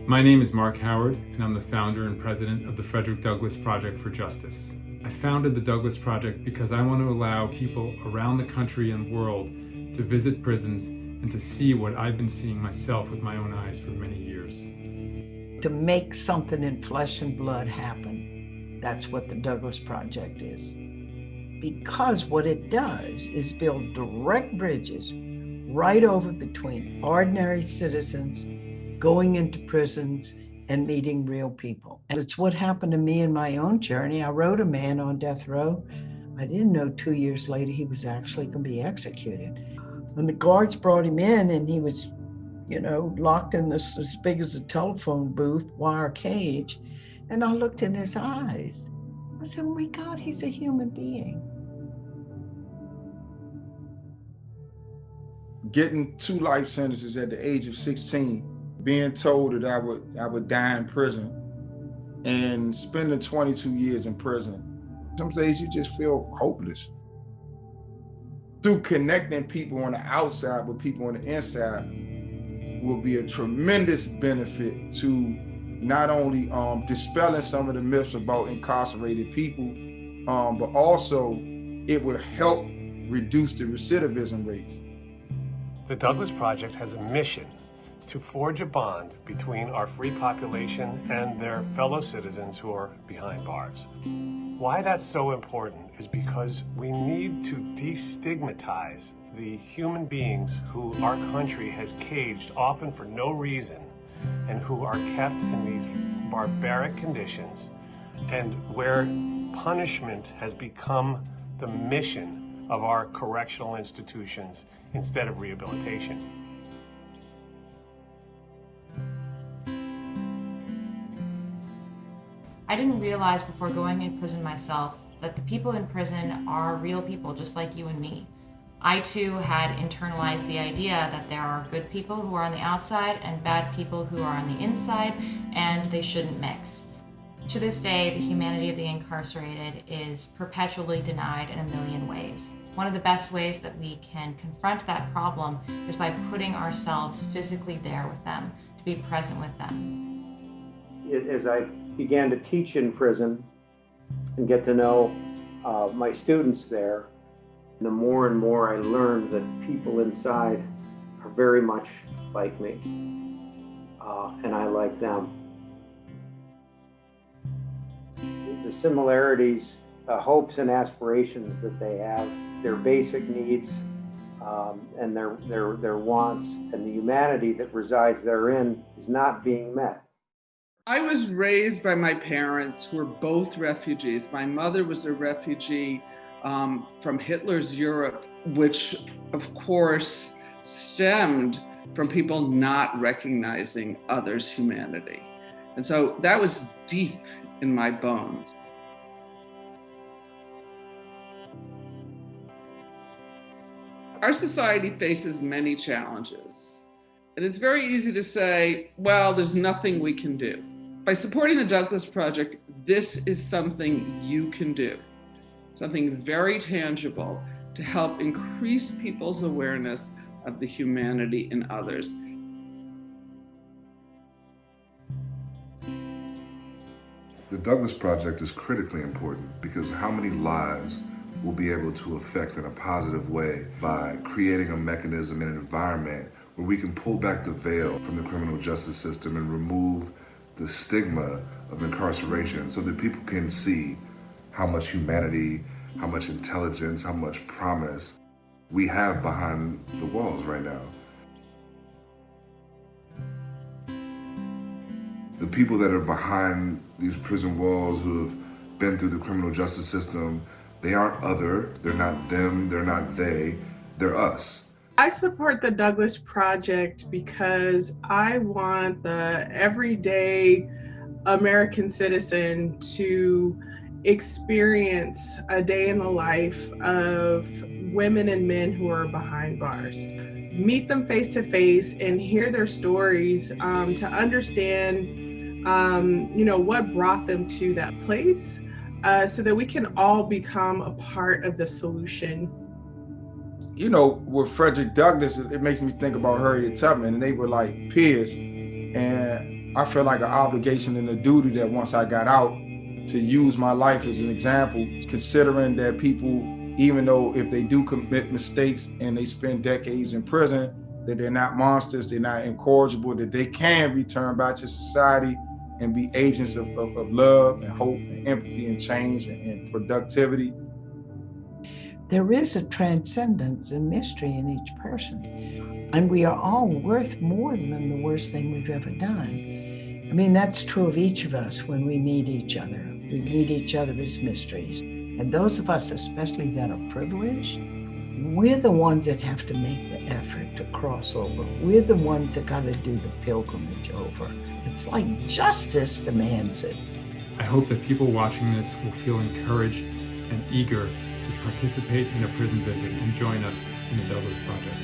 My name is Mark Howard, and I'm the founder and president of the Frederick Douglass Project for Justice. I founded the Douglass Project because I want to allow people around the country and world to visit prisons and to see what I've been seeing myself with my own eyes for many years. To make something in flesh and blood happen, that's what the Douglass Project is. Because what it does is build direct bridges right over between ordinary citizens going into prisons and meeting real people. And it's what happened to me in my own journey. I wrote a man on death row. I didn't know 2 years later he was actually going to be executed. When the guards brought him in and he was, locked in this as big as a telephone booth, wire cage, and I looked in his eyes. I said, oh my God, he's a human being. Getting 2 life sentences at the age of 16, being told that I would die in prison, and spending 22 years in prison. Some days you just feel hopeless. Through connecting people on the outside with people on the inside will be a tremendous benefit to not only dispelling some of the myths about incarcerated people, but also it will help reduce the recidivism rates. The Douglass Project has a mission to forge a bond between our free population and their fellow citizens who are behind bars. Why that's so important is because we need to destigmatize the human beings who our country has caged, often for no reason, and who are kept in these barbaric conditions, and where punishment has become the mission of our correctional institutions instead of rehabilitation. I didn't realize before going in prison myself that the people in prison are real people just like you and me. I too had internalized the idea that there are good people who are on the outside and bad people who are on the inside, and they shouldn't mix. To this day, the humanity of the incarcerated is perpetually denied in a million ways. One of the best ways that we can confront that problem is by putting ourselves physically there with them, to be present with them. As I began to teach in prison and get to know my students there, the more and more I learned that people inside are very much like me, and I like them. The similarities, hopes and aspirations that they have, their basic needs, and their wants, and the humanity that resides therein is not being met. I was raised by my parents who were both refugees. My mother was a refugee from Hitler's Europe, which of course stemmed from people not recognizing others' humanity. And so that was deep in my bones. Our society faces many challenges, and it's very easy to say, well, there's nothing we can do. By supporting the Douglass Project, this is something you can do, something very tangible to help increase people's awareness of the humanity in others. The Douglass Project is critically important because how many lives will be able to affect in a positive way by creating a mechanism and an environment where we can pull back the veil from the criminal justice system and remove the stigma of incarceration so that people can see how much humanity, how much intelligence, how much promise we have behind the walls right now. The people that are behind these prison walls who have been through the criminal justice system, they aren't other, they're not them, they're not they, they're us. I support the Douglass Project because I want the everyday American citizen to experience a day in the life of women and men who are behind bars. Meet them face to face and hear their stories to understand, what brought them to that place so that we can all become a part of the solution. With Frederick Douglass, it makes me think about Harriet Tubman, and they were like peers. And I feel like an obligation and a duty that once I got out, to use my life as an example, considering that people, even though if they do commit mistakes and they spend decades in prison, that they're not monsters, they're not incorrigible, that they can return back to society and be agents of love and hope and empathy and change and productivity. There is a transcendence and mystery in each person. And we are all worth more than the worst thing we've ever done. I mean, that's true of each of us when we meet each other. We meet each other as mysteries. And those of us, especially that are privileged, we're the ones that have to make the effort to cross over. We're the ones that got to do the pilgrimage over. It's like justice demands it. I hope that people watching this will feel encouraged and eager to participate in a prison visit and join us in the Douglas Project.